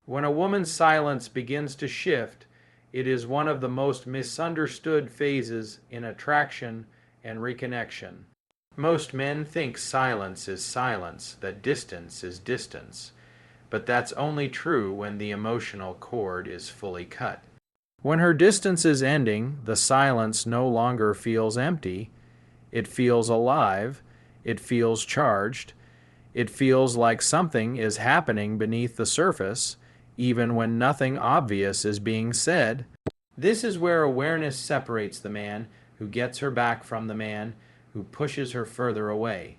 When a woman's silence begins to shift, it is one of the most misunderstood phases in attraction and reconnection. Most men think silence is silence, that distance is distance, but that's only true when the emotional cord is fully cut. When her distance is ending, the silence no longer feels empty. It feels alive. It feels charged. It feels like something is happening beneath the surface, even when nothing obvious is being said. This is where awareness separates the man who gets her back from the man who pushes her further away.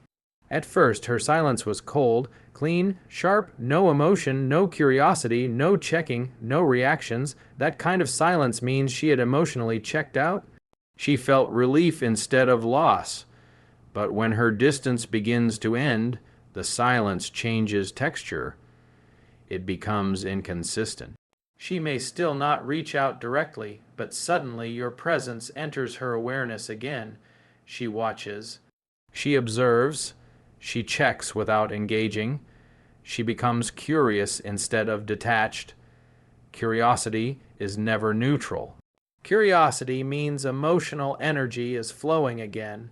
At first, her silence was cold, clean, sharp, no emotion, no curiosity, no checking, no reactions. That kind of silence means she had emotionally checked out. She felt relief instead of loss. But when her distance begins to end, the silence changes texture. It becomes inconsistent. She may still not reach out directly, but suddenly your presence enters her awareness again. She watches. She observes. She checks without engaging. She becomes curious instead of detached. Curiosity is never neutral. Curiosity means emotional energy is flowing again.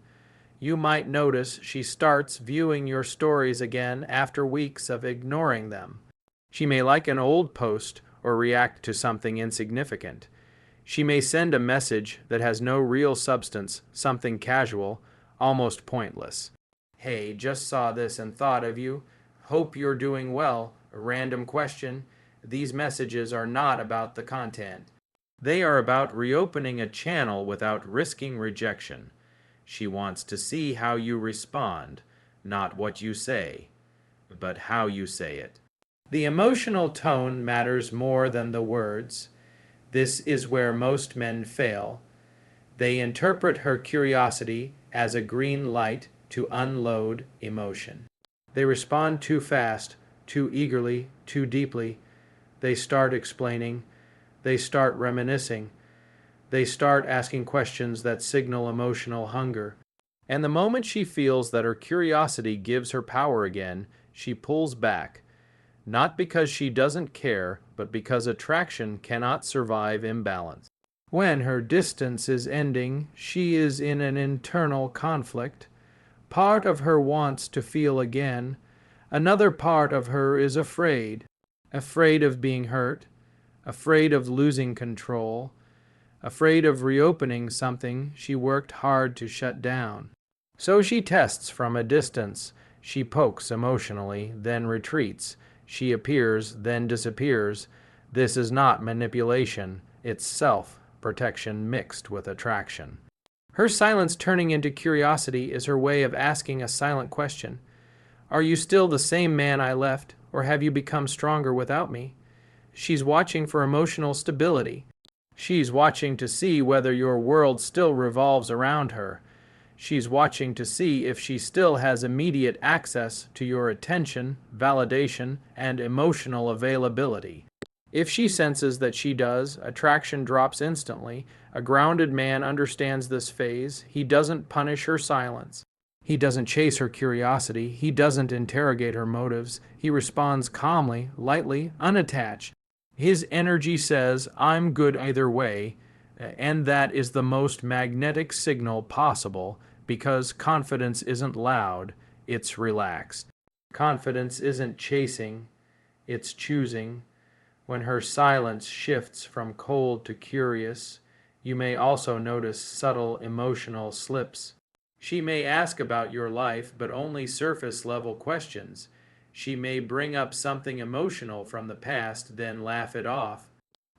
You might notice she starts viewing your stories again after weeks of ignoring them. She may like an old post or react to something insignificant. She may send a message that has no real substance, something casual, almost pointless. Hey, just saw this and thought of you. Hope you're doing well. A random question. These messages are not about the content. They are about reopening a channel without risking rejection. She wants to see how you respond, not what you say, but how you say it. The emotional tone matters more than the words. This is where most men fail. They interpret her curiosity as a green light to unload emotion. They respond too fast, too eagerly, too deeply. They start explaining. They start reminiscing. They start asking questions that signal emotional hunger. And the moment she feels that her curiosity gives her power again, she pulls back. Not because she doesn't care, but because attraction cannot survive imbalance. When her distance is ending, she is in an internal conflict. Part of her wants to feel again. Another part of her is afraid. Afraid of being hurt. Afraid of losing control. Afraid of reopening something she worked hard to shut down. So she tests from a distance. She pokes emotionally, then retreats. She appears, then disappears. This is not manipulation. It's self-protection mixed with attraction. Her silence turning into curiosity is her way of asking a silent question. Are you still the same man I left, or have you become stronger without me? She's watching for emotional stability. She's watching to see whether your world still revolves around her. She's watching to see if she still has immediate access to your attention, validation, and emotional availability. If she senses that she does, attraction drops instantly. A grounded man understands this phase. He doesn't punish her silence. He doesn't chase her curiosity. He doesn't interrogate her motives. He responds calmly, lightly, unattached. His energy says, I'm good either way, and that is the most magnetic signal possible because confidence isn't loud, it's relaxed. Confidence isn't chasing, it's choosing. When her silence shifts from cold to curious, you may also notice subtle emotional slips. She may ask about your life, but only surface-level questions. She may bring up something emotional from the past, then laugh it off.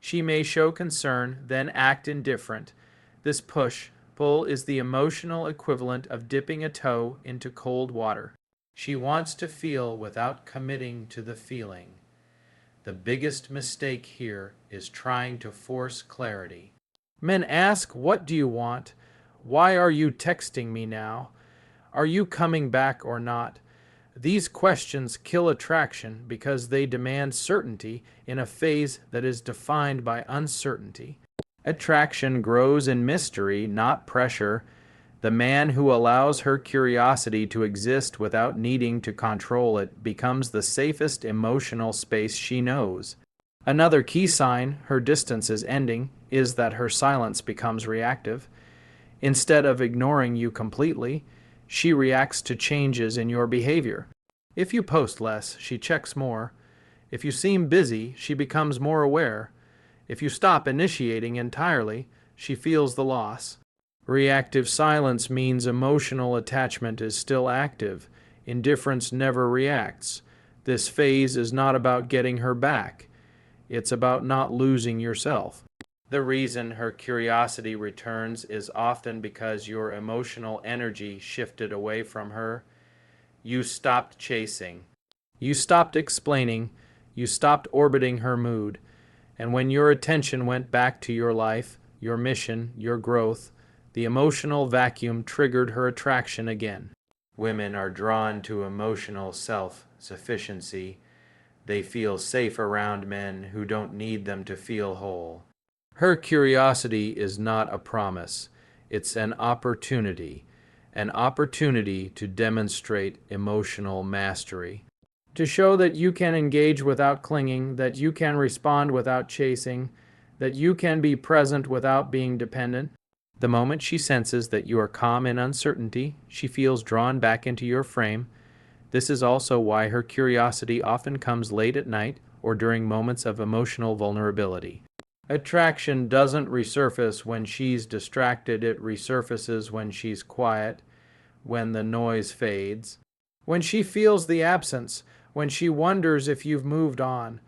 She may show concern, then act indifferent. This push-pull is the emotional equivalent of dipping a toe into cold water. She wants to feel without committing to the feeling. The biggest mistake here is trying to force clarity. Men ask, what do you want? Why are you texting me now? Are you coming back or not? These questions kill attraction because they demand certainty in a phase that is defined by uncertainty. Attraction grows in mystery, not pressure. The man who allows her curiosity to exist without needing to control it becomes the safest emotional space she knows. Another key sign her distance is ending is that her silence becomes reactive. Instead of ignoring you completely, she reacts to changes in your behavior. If you post less, she checks more. If you seem busy, she becomes more aware. If you stop initiating entirely, she feels the loss. Reactive silence means emotional attachment is still active. Indifference never reacts. This phase is not about getting her back. It's about not losing yourself. The reason her curiosity returns is often because your emotional energy shifted away from her. You stopped chasing. You stopped explaining. You stopped orbiting her mood. And when your attention went back to your life, your mission, your growth, the emotional vacuum triggered her attraction again. Women are drawn to emotional self-sufficiency. They feel safe around men who don't need them to feel whole. Her curiosity is not a promise. It's an opportunity to demonstrate emotional mastery. To show that you can engage without clinging, that you can respond without chasing, that you can be present without being dependent. The moment she senses that you are calm in uncertainty, she feels drawn back into your frame. This is also why her curiosity often comes late at night or during moments of emotional vulnerability. Attraction doesn't resurface when she's distracted, it resurfaces when she's quiet, when the noise fades, when she feels the absence, when she wonders if you've moved on.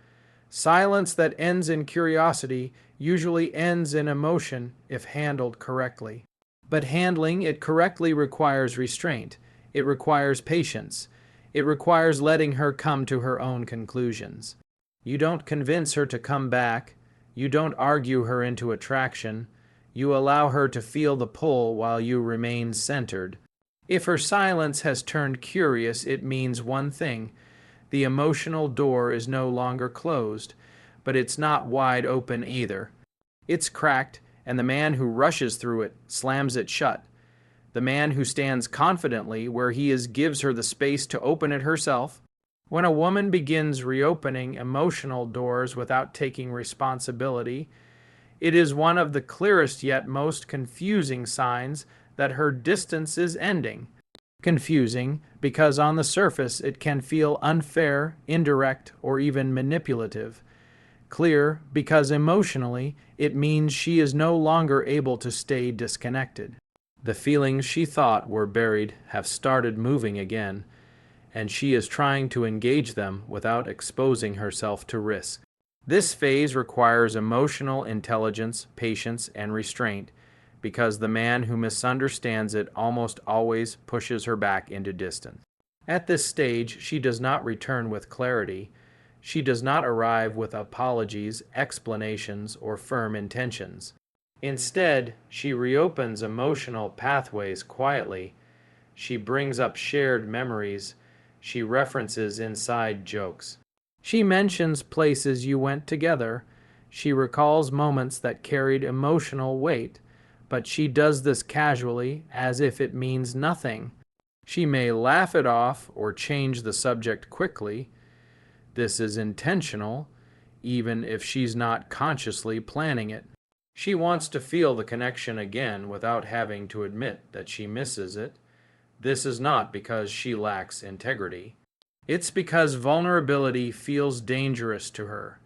Silence that ends in curiosity usually ends in emotion if handled correctly. But handling it correctly requires restraint. It requires patience. It requires letting her come to her own conclusions. You don't convince her to come back. You don't argue her into attraction. You allow her to feel the pull while you remain centered. If her silence has turned curious, it means one thing. The emotional door is no longer closed, but it's not wide open either. It's cracked, and the man who rushes through it slams it shut. The man who stands confidently where he is gives her the space to open it herself. When a woman begins reopening emotional doors without taking responsibility, it is one of the clearest yet most confusing signs that her distance is ending. Confusing because on the surface it can feel unfair, indirect, or even manipulative. Clear because emotionally it means she is no longer able to stay disconnected. The feelings she thought were buried have started moving again, and she is trying to engage them without exposing herself to risk. This phase requires emotional intelligence, patience, and restraint, because the man who misunderstands it almost always pushes her back into distance. At this stage, she does not return with clarity. She does not arrive with apologies, explanations, or firm intentions. Instead, she reopens emotional pathways quietly. She brings up shared memories. She references inside jokes. She mentions places you went together. She recalls moments that carried emotional weight, but she does this casually, as if it means nothing. She may laugh it off or change the subject quickly. This is intentional, even if she's not consciously planning it. She wants to feel the connection again without having to admit that she misses it. This is not because she lacks integrity. It's because vulnerability feels dangerous to her.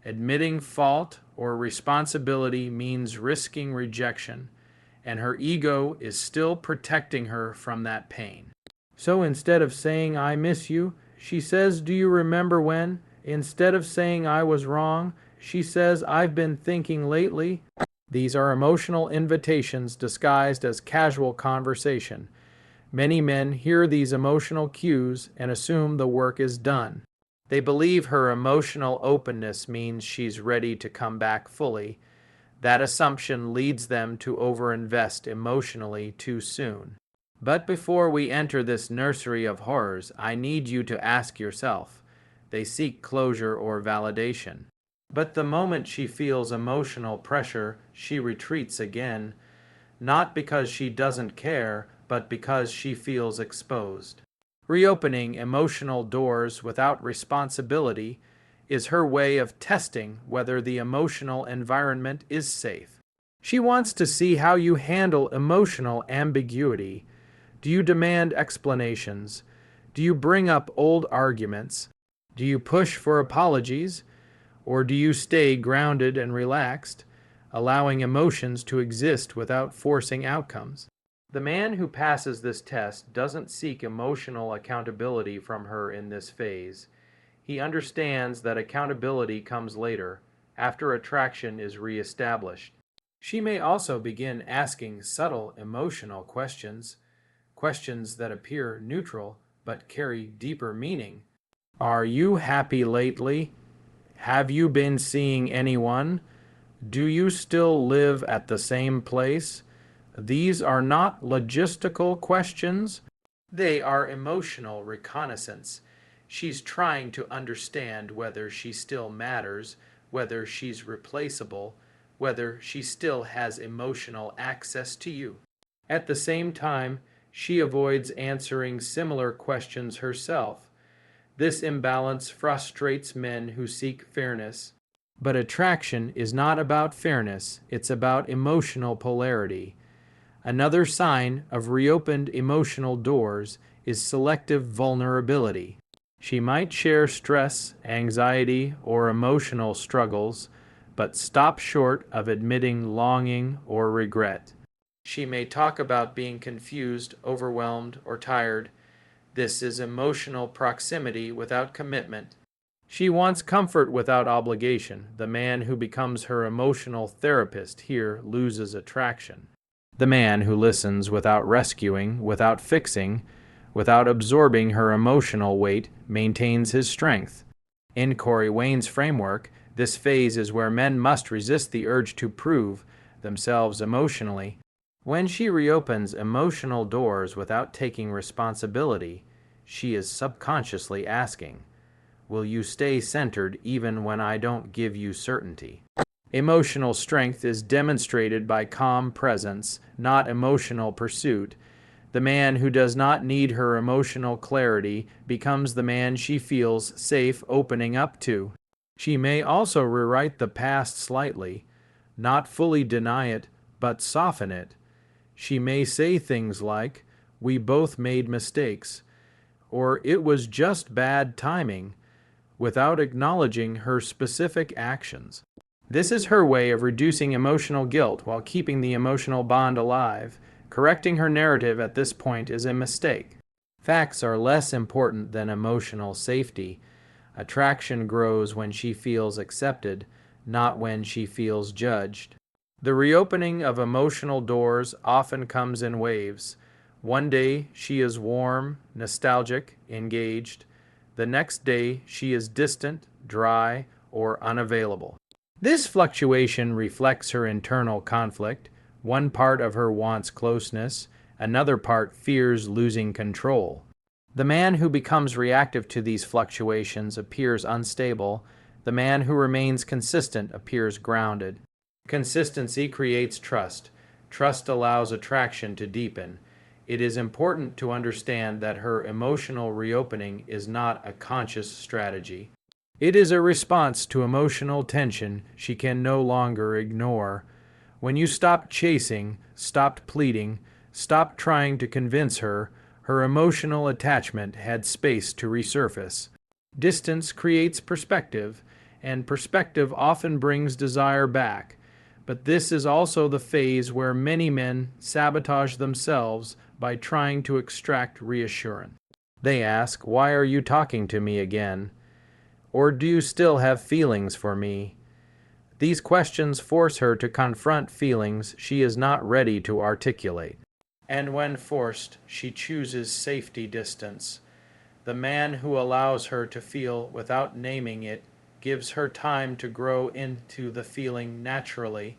Admitting fault or responsibility means risking rejection, and her ego is still protecting her from that pain. So instead of saying, "I miss you," she says, "Do you remember when?" Instead of saying, "I was wrong," she says, "I've been thinking lately." These are emotional invitations disguised as casual conversation. Many men hear these emotional cues and assume the work is done. They believe her emotional openness means she's ready to come back fully. That assumption leads them to overinvest emotionally too soon. But before we enter this nursery of horrors, I need you to ask yourself. They seek closure or validation. But the moment she feels emotional pressure, she retreats again, not because she doesn't care, but because she feels exposed. Reopening emotional doors without responsibility is her way of testing whether the emotional environment is safe. She wants to see how you handle emotional ambiguity. Do you demand explanations? Do you bring up old arguments? Do you push for apologies? Or do you stay grounded and relaxed, allowing emotions to exist without forcing outcomes? The man who passes this test doesn't seek emotional accountability from her in this phase. He understands that accountability comes later, after attraction is reestablished. She may also begin asking subtle emotional questions, questions that appear neutral but carry deeper meaning. Are you happy lately? Have you been seeing anyone? Do you still live at the same place? These are not logistical questions. They are emotional reconnaissance. She's trying to understand whether she still matters, whether she's replaceable, whether she still has emotional access to you. At the same time, she avoids answering similar questions herself. This imbalance frustrates men who seek fairness. But attraction is not about fairness, it's about emotional polarity. Another sign of reopened emotional doors is selective vulnerability. She might share stress, anxiety, or emotional struggles, but stop short of admitting longing or regret. She may talk about being confused, overwhelmed, or tired. This is emotional proximity without commitment. She wants comfort without obligation. The man who becomes her emotional therapist here loses attraction. The man who listens without rescuing, without fixing, without absorbing her emotional weight maintains his strength. In Corey Wayne's framework, this phase is where men must resist the urge to prove themselves emotionally. When she reopens emotional doors without taking responsibility, she is subconsciously asking, will you stay centered even when I don't give you certainty? Emotional strength is demonstrated by calm presence, not emotional pursuit. The man who does not need her emotional clarity becomes the man she feels safe opening up to. She may also rewrite the past slightly, not fully deny it, but soften it. She may say things like, we both made mistakes, or it was just bad timing, without acknowledging her specific actions. This is her way of reducing emotional guilt while keeping the emotional bond alive. Correcting her narrative at this point is a mistake. Facts are less important than emotional safety. Attraction grows when she feels accepted, not when she feels judged. The reopening of emotional doors often comes in waves. One day she is warm, nostalgic, engaged. The next day she is distant, dry, or unavailable. This fluctuation reflects her internal conflict. One part of her wants closeness, another part fears losing control. The man who becomes reactive to these fluctuations appears unstable. The man who remains consistent appears grounded. Consistency creates trust. Trust allows attraction to deepen. It is important to understand that her emotional reopening is not a conscious strategy. It is a response to emotional tension she can no longer ignore. When you stopped chasing, stopped pleading, stopped trying to convince her, her emotional attachment had space to resurface. Distance creates perspective, and perspective often brings desire back. But this is also the phase where many men sabotage themselves by trying to extract reassurance. They ask, why are you talking to me again? Or do you still have feelings for me? These questions force her to confront feelings she is not ready to articulate. And when forced, she chooses safety distance. The man who allows her to feel without naming it gives her time to grow into the feeling naturally.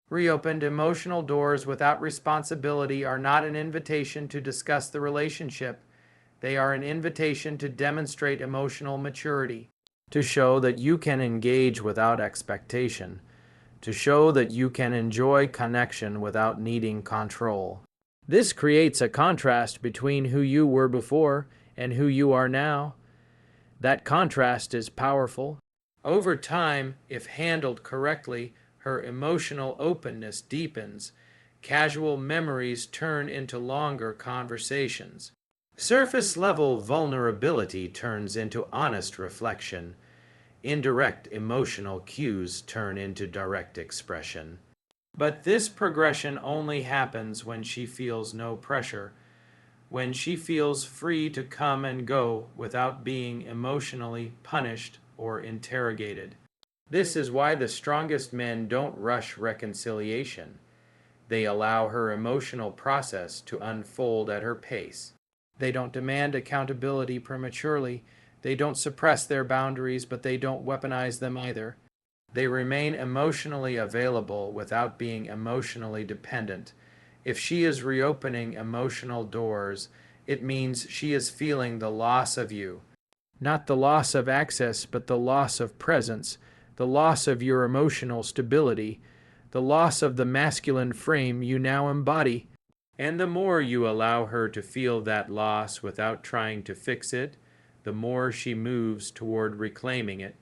Reopened emotional doors without responsibility are not an invitation to discuss the relationship. They are an invitation to demonstrate emotional maturity, to show that you can engage without expectation, to show that you can enjoy connection without needing control. This creates a contrast between who you were before and who you are now. That contrast is powerful. Over time, if handled correctly, her emotional openness deepens. Casual memories turn into longer conversations. Surface level vulnerability turns into honest reflection. Indirect emotional cues turn into direct expression. But this progression only happens when she feels no pressure, when she feels free to come and go without being emotionally punished or interrogated. This is why the strongest men don't rush reconciliation. They allow her emotional process to unfold at her pace. They don't demand accountability prematurely. They don't suppress their boundaries, but they don't weaponize them either. They remain emotionally available without being emotionally dependent. If she is reopening emotional doors, it means she is feeling the loss of you. Not the loss of access, but the loss of presence, the loss of your emotional stability, the loss of the masculine frame you now embody. And the more you allow her to feel that loss without trying to fix it, the more she moves toward reclaiming it.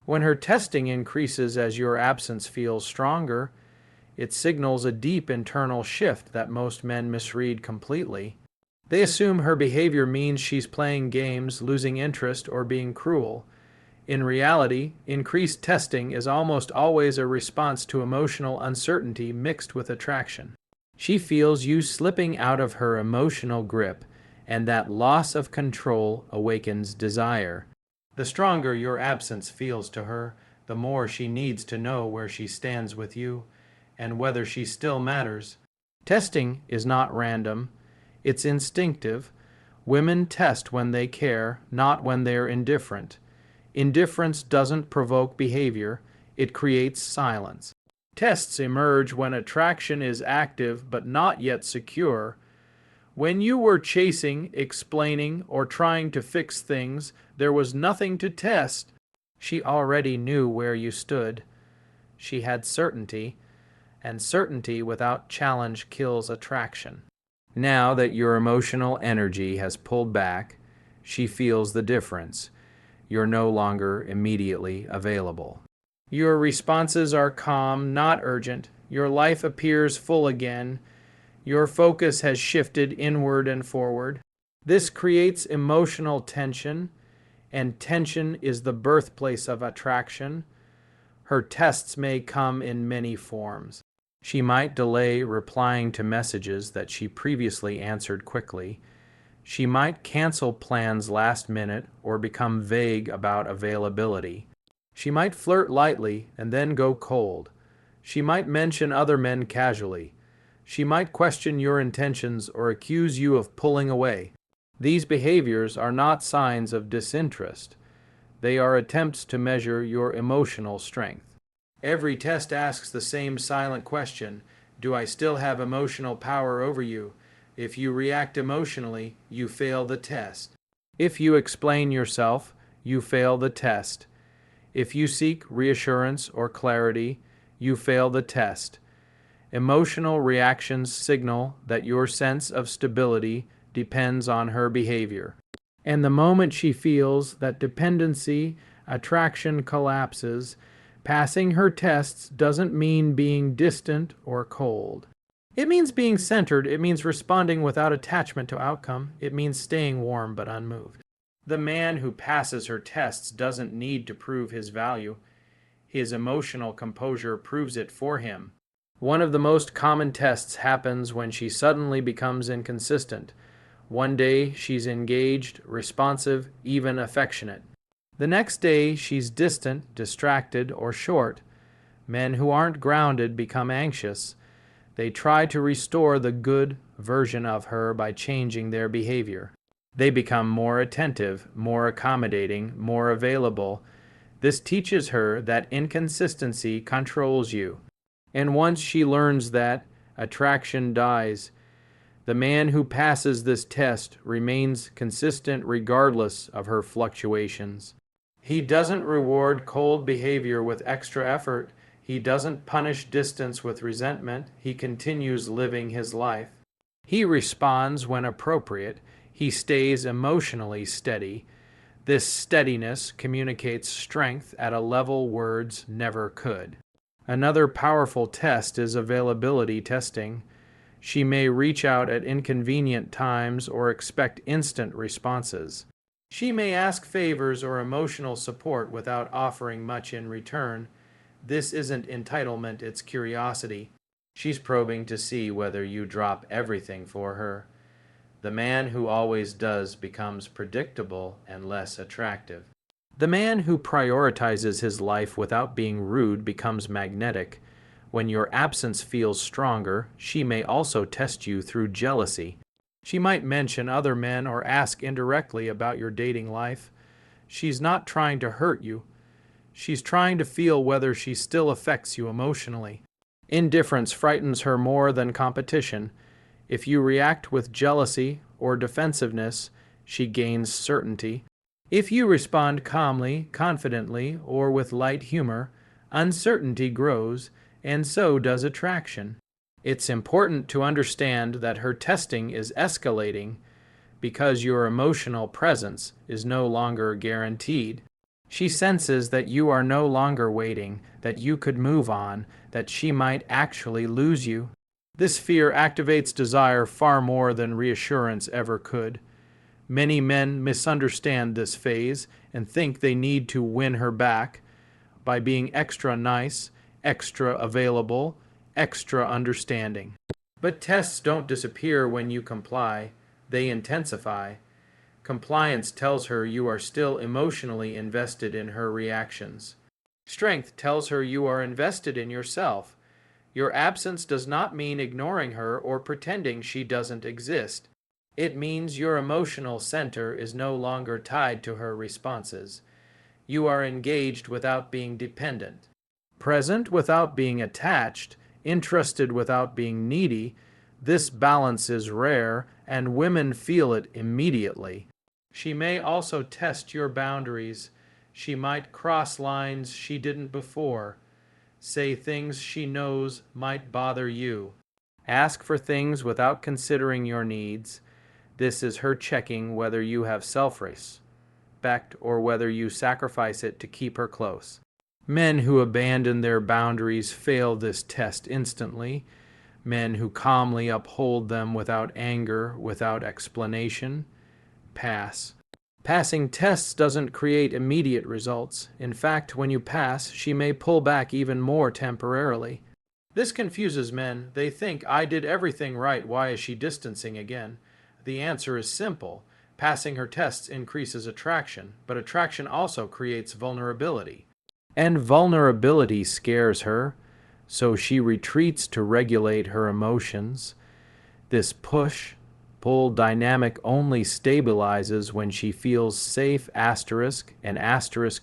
When her testing increases as your absence feels stronger, it signals a deep internal shift that most men misread completely. They assume her behavior means she's playing games, losing interest, or being cruel. In reality, increased testing is almost always a response to emotional uncertainty mixed with attraction. She feels you slipping out of her emotional grip, and that loss of control awakens desire. The stronger your absence feels to her, the more she needs to know where she stands with you, and whether she still matters. Testing is not random, it's instinctive. Women test when they care, not when they're indifferent. Indifference doesn't provoke behavior, it creates silence. Tests emerge when attraction is active but not yet secure. When you were chasing, explaining, or trying to fix things, there was nothing to test. She already knew where you stood. She had certainty, and certainty without challenge kills attraction. Now that your emotional energy has pulled back, she feels the difference. You're no longer immediately available. Your responses are calm, not urgent. Your life appears full again. Your focus has shifted inward and forward. This creates emotional tension, and tension is the birthplace of attraction. Her tests may come in many forms. She might delay replying to messages that she previously answered quickly. She might cancel plans last minute or become vague about availability. She might flirt lightly and then go cold. She might mention other men casually. She might question your intentions or accuse you of pulling away. These behaviors are not signs of disinterest. They are attempts to measure your emotional strength. Every test asks the same silent question: do I still have emotional power over you? If you react emotionally, you fail the test. If you explain yourself, you fail the test. If you seek reassurance or clarity, you fail the test. Emotional reactions signal that your sense of stability depends on her behavior. And the moment she feels that dependency, attraction collapses, passing her tests doesn't mean being distant or cold. It means being centered. It means responding without attachment to outcome. It means staying warm but unmoved. The man who passes her tests doesn't need to prove his value. His emotional composure proves it for him. One of the most common tests happens when she suddenly becomes inconsistent. One day she's engaged, responsive, even affectionate. The next day she's distant, distracted, or short. Men who aren't grounded become anxious. They try to restore the good version of her by changing their behavior. They become more attentive, more accommodating, more available. This teaches her that inconsistency controls you. And once she learns that, attraction dies. The man who passes this test remains consistent regardless of her fluctuations. He doesn't reward cold behavior with extra effort. He doesn't punish distance with resentment. He continues living his life. He responds when appropriate. He stays emotionally steady. This steadiness communicates strength at a level words never could. Another powerful test is availability testing. She may reach out at inconvenient times or expect instant responses. She may ask favors or emotional support without offering much in return. This isn't entitlement, it's curiosity. She's probing to see whether you drop everything for her. The man who always does becomes predictable and less attractive. The man who prioritizes his life without being rude becomes magnetic. When your absence feels stronger, she may also test you through jealousy. She might mention other men or ask indirectly about your dating life. She's not trying to hurt you. She's trying to feel whether she still affects you emotionally. Indifference frightens her more than competition. If you react with jealousy or defensiveness, she gains certainty. If you respond calmly, confidently, or with light humor, uncertainty grows, and so does attraction. It's important to understand that her testing is escalating because your emotional presence is no longer guaranteed. She senses that you are no longer waiting, that you could move on, that she might actually lose you. This fear activates desire far more than reassurance ever could. Many men misunderstand this phase and think they need to win her back by being extra nice, extra available, extra understanding. But tests don't disappear when you comply, they intensify. Compliance tells her you are still emotionally invested in her reactions. Strength tells her you are invested in yourself. Your absence does not mean ignoring her or pretending she doesn't exist. It means your emotional center is no longer tied to her responses. You are engaged without being dependent, present without being attached, interested without being needy. This balance is rare, and women feel it immediately. She may also test your boundaries. She might cross lines she didn't before, say things she knows might bother you, ask for things without considering your needs. This is her checking whether you have self-respect or whether you sacrifice it to keep her close. Men who abandon their boundaries fail this test instantly. Men who calmly uphold them without anger, without explanation, pass. Passing tests doesn't create immediate results. In fact, when you pass, she may pull back even more temporarily. This confuses men. They think, I did everything right, why is she distancing again? The answer is simple. Passing her tests increases attraction, but attraction also creates vulnerability. And vulnerability scares her, so she retreats to regulate her emotions. This push-pull dynamic only stabilizes when she feels safe and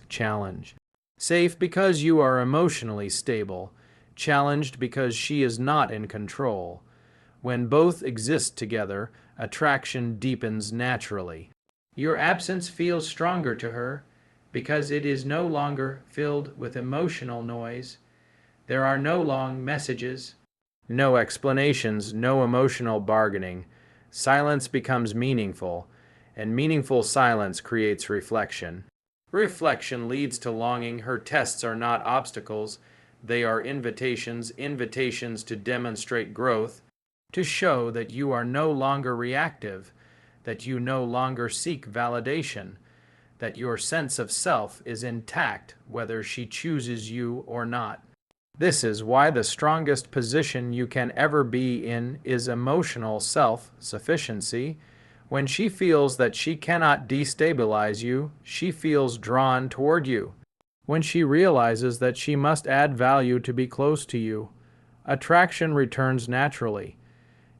challenge. Safe because you are emotionally stable, challenged because she is not in control. When both exist together, attraction deepens naturally. Your absence feels stronger to her because it is no longer filled with emotional noise. There are no long messages, no explanations, no emotional bargaining. Silence becomes meaningful, and meaningful silence creates reflection. Reflection leads to longing. Her tests are not obstacles. They are invitations to demonstrate growth, to show that you are no longer reactive, that you no longer seek validation, that your sense of self is intact whether she chooses you or not. This is why the strongest position you can ever be in is emotional self-sufficiency. When she feels that she cannot destabilize you, she feels drawn toward you. When she realizes that she must add value to be close to you, attraction returns naturally.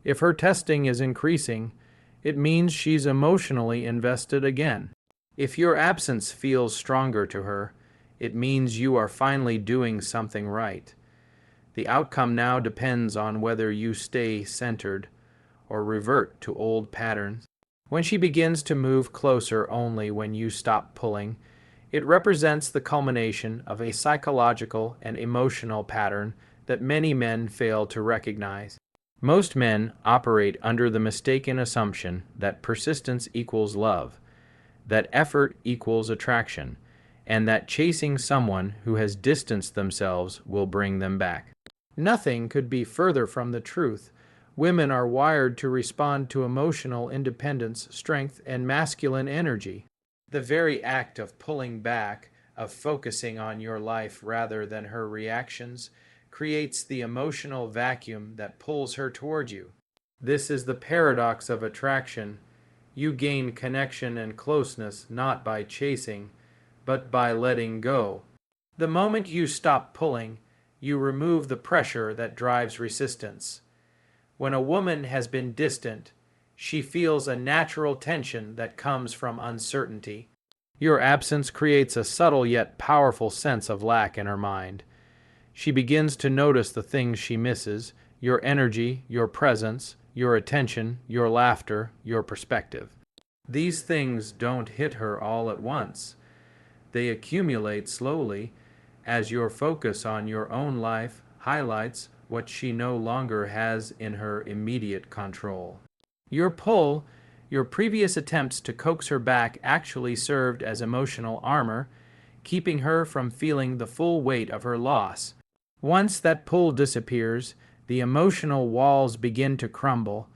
If her testing is increasing, it means she's emotionally invested again. If your absence feels stronger to her, it means you are finally doing something right. The outcome now depends on whether you stay centered or revert to old patterns. When she begins to move closer only when you stop pulling, it represents the culmination of a psychological and emotional pattern that many men fail to recognize. Most men operate under the mistaken assumption that persistence equals love. that effort equals attraction, and that chasing someone who has distanced themselves will bring them back. Nothing could be further from the truth. Women are wired to respond to emotional independence, strength, and masculine energy. The very act of pulling back, of focusing on your life rather than her reactions, creates the emotional vacuum that pulls her toward you. This is the paradox of attraction. You gain connection and closeness not by chasing, but by letting go. The moment you stop pulling, you remove the pressure that drives resistance. When a woman has been distant, she feels a natural tension that comes from uncertainty. Your absence creates a subtle yet powerful sense of lack in her mind. She begins to notice the things she misses: your energy, your presence, your attention, your laughter, your perspective. These things don't hit her all at once. They accumulate slowly as your focus on your own life highlights what she no longer has in her immediate control. Your pull, your previous attempts to coax her back, actually served as emotional armor, keeping her from feeling the full weight of her loss. Once that pull disappears, the emotional walls begin to crumble.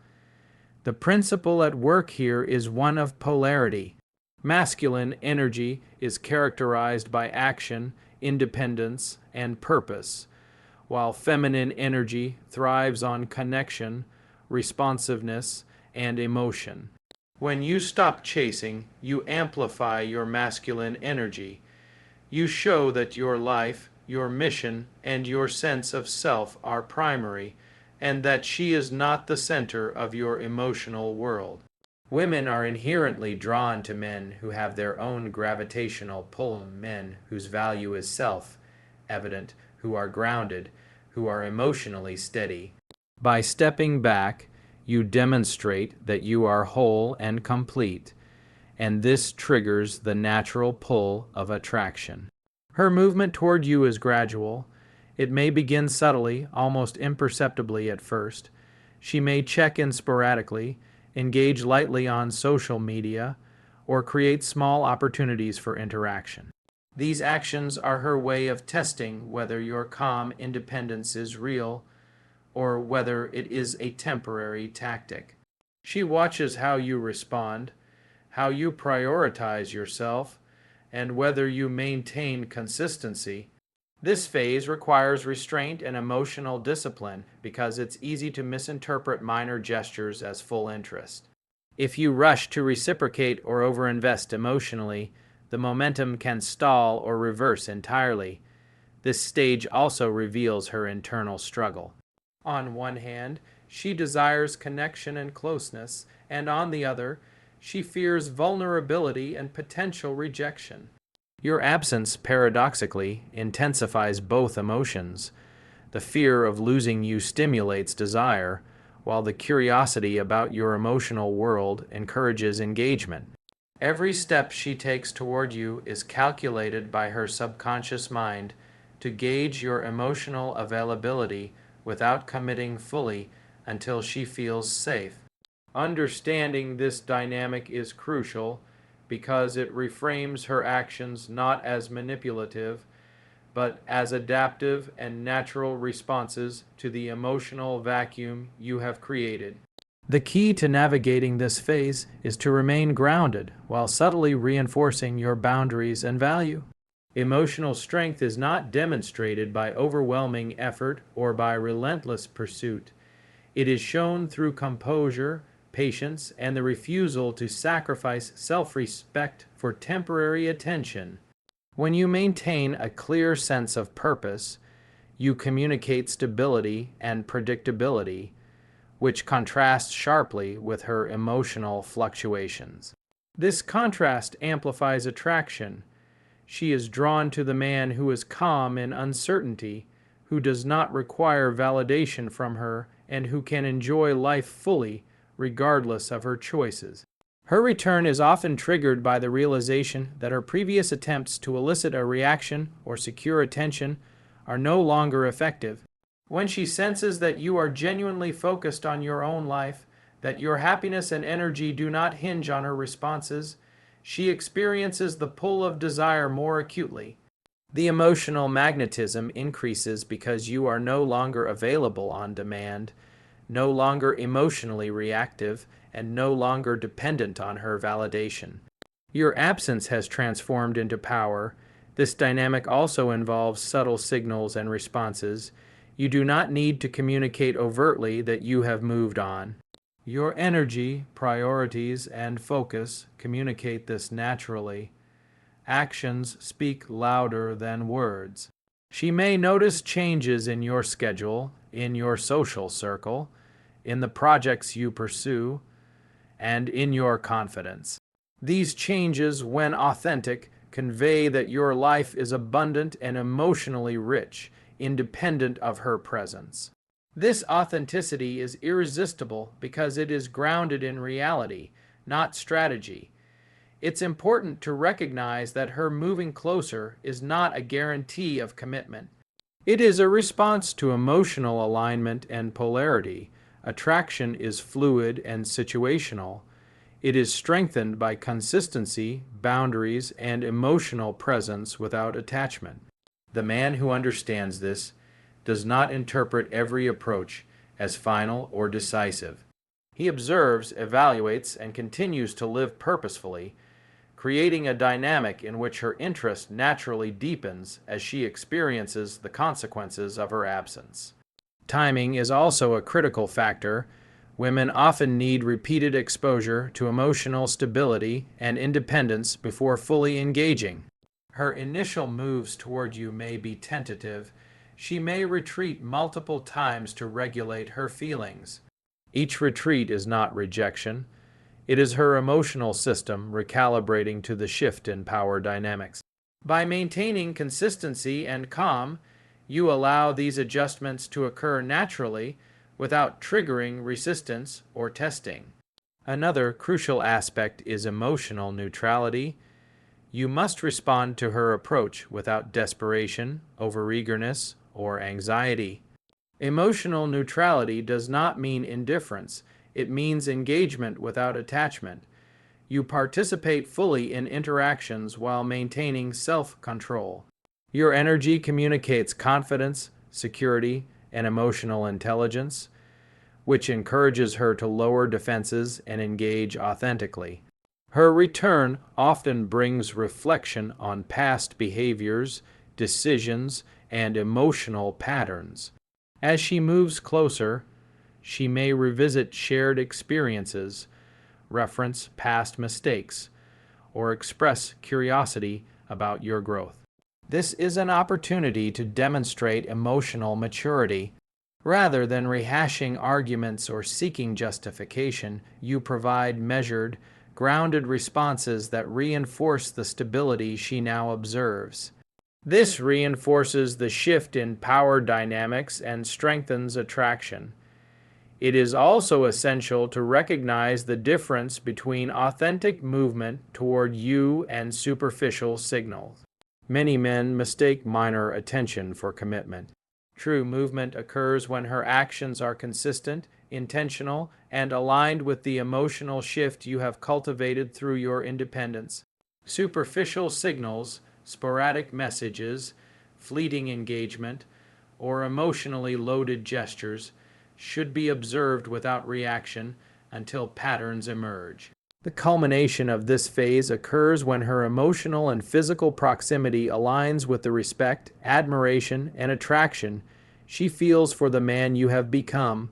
The principle at work here is one of polarity. Masculine energy is characterized by action, independence, and purpose, while feminine energy thrives on connection, responsiveness, and emotion. When you stop chasing, you amplify your masculine energy. You show that your life, your mission, and your sense of self are primary, and that she is not the center of your emotional world. Women are inherently drawn to men who have their own gravitational pull, men whose value is self-evident, who are grounded, who are emotionally steady. By stepping back, you demonstrate that you are whole and complete, and this triggers the natural pull of attraction. Her movement toward you is gradual. It may begin subtly, almost imperceptibly at first. She may check in sporadically, engage lightly on social media, or create small opportunities for interaction. These actions are her way of testing whether your calm independence is real or whether it is a temporary tactic. She watches how you respond, how you prioritize yourself, and whether you maintain consistency. This phase requires restraint and emotional discipline because it's easy to misinterpret minor gestures as full interest. If you rush to reciprocate or overinvest emotionally, the momentum can stall or reverse entirely. This stage also reveals her internal struggle. On one hand, she desires connection and closeness, and on the other, she fears vulnerability and potential rejection. Your absence, paradoxically, intensifies both emotions. The fear of losing you stimulates desire, while the curiosity about your emotional world encourages engagement. Every step she takes toward you is calculated by her subconscious mind to gauge your emotional availability without committing fully until she feels safe. Understanding this dynamic is crucial because it reframes her actions not as manipulative, but as adaptive and natural responses to the emotional vacuum you have created. The key to navigating this phase is to remain grounded while subtly reinforcing your boundaries and value. Emotional strength is not demonstrated by overwhelming effort or by relentless pursuit. It is shown through composure, patience, and the refusal to sacrifice self-respect for temporary attention. When you maintain a clear sense of purpose, you communicate stability and predictability, which contrasts sharply with her emotional fluctuations. This contrast amplifies attraction. She is drawn to the man who is calm in uncertainty, who does not require validation from her, and who can enjoy life fully, regardless of her choices. Her return is often triggered by the realization that her previous attempts to elicit a reaction or secure attention are no longer effective. When she senses that you are genuinely focused on your own life, that your happiness and energy do not hinge on her responses, She experiences the pull of desire more acutely. The emotional magnetism increases because you are no longer available on demand, no longer emotionally reactive, and no longer dependent on her validation. Your absence has transformed into power. This dynamic also involves subtle signals and responses. You do not need to communicate overtly that you have moved on. Your energy, priorities, and focus communicate this naturally. Actions speak louder than words. She may notice changes in your schedule, in your social circle, in the projects you pursue, and in your confidence. These changes, when authentic, convey that your life is abundant and emotionally rich, independent of her presence. This authenticity is irresistible because it is grounded in reality, not strategy. It's important to recognize that her moving closer is not a guarantee of commitment. It is a response to emotional alignment and polarity. Attraction is fluid and situational. It is strengthened by consistency, boundaries, and emotional presence without attachment. The man who understands this does not interpret every approach as final or decisive. He observes, evaluates, and continues to live purposefully, creating a dynamic in which her interest naturally deepens as she experiences the consequences of her absence. Timing is also a critical factor. Women often need repeated exposure to emotional stability and independence before fully engaging. Her initial moves toward you may be tentative. She may retreat multiple times to regulate her feelings. Each retreat is not rejection. It is her emotional system recalibrating to the shift in power dynamics. By maintaining consistency and calm, you allow these adjustments to occur naturally without triggering resistance or testing. Another crucial aspect is emotional neutrality. You must respond to her approach without desperation, overeagerness, or anxiety. Emotional neutrality does not mean indifference. It means engagement without attachment. You participate fully in interactions while maintaining self-control. Your energy communicates confidence, security, and emotional intelligence, which encourages her to lower defenses and engage authentically. Her return often brings reflection on past behaviors, decisions, and emotional patterns. As she moves closer, she may revisit shared experiences, reference past mistakes, or express curiosity about your growth. This is an opportunity to demonstrate emotional maturity. Rather than rehashing arguments or seeking justification, you provide measured, grounded responses that reinforce the stability she now observes. This reinforces the shift in power dynamics and strengthens attraction. It is also essential to recognize the difference between authentic movement toward you and superficial signals. Many men mistake minor attention for commitment. True movement occurs when her actions are consistent, intentional, and aligned with the emotional shift you have cultivated through your independence. Superficial signals, sporadic messages, fleeting engagement, or emotionally loaded gestures should be observed without reaction until patterns emerge. The culmination of this phase occurs when her emotional and physical proximity aligns with the respect, admiration, and attraction she feels for the man you have become.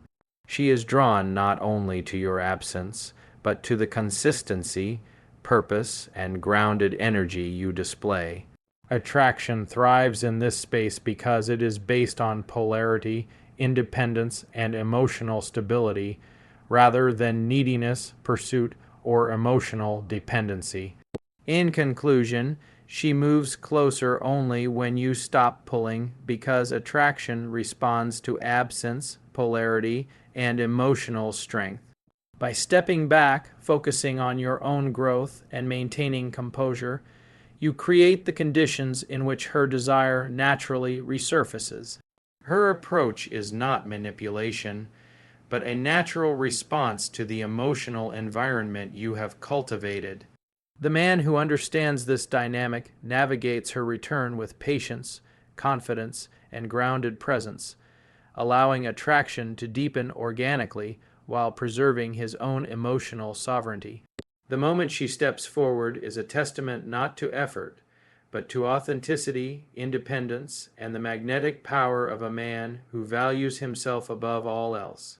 She is drawn not only to your absence, but to the consistency, purpose, and grounded energy you display. Attraction thrives in this space because it is based on polarity, independence, and emotional stability, rather than neediness, pursuit, or emotional dependency. In conclusion, she moves closer only when you stop pulling because attraction responds to absence, polarity, and emotional strength. By stepping back, focusing on your own growth, and maintaining composure, you create the conditions in which her desire naturally resurfaces. Her approach is not manipulation, but a natural response to the emotional environment you have cultivated. The man who understands this dynamic navigates her return with patience, confidence, and grounded presence, allowing attraction to deepen organically while preserving his own emotional sovereignty. The moment she steps forward is a testament not to effort, but to authenticity, independence, and the magnetic power of a man who values himself above all else.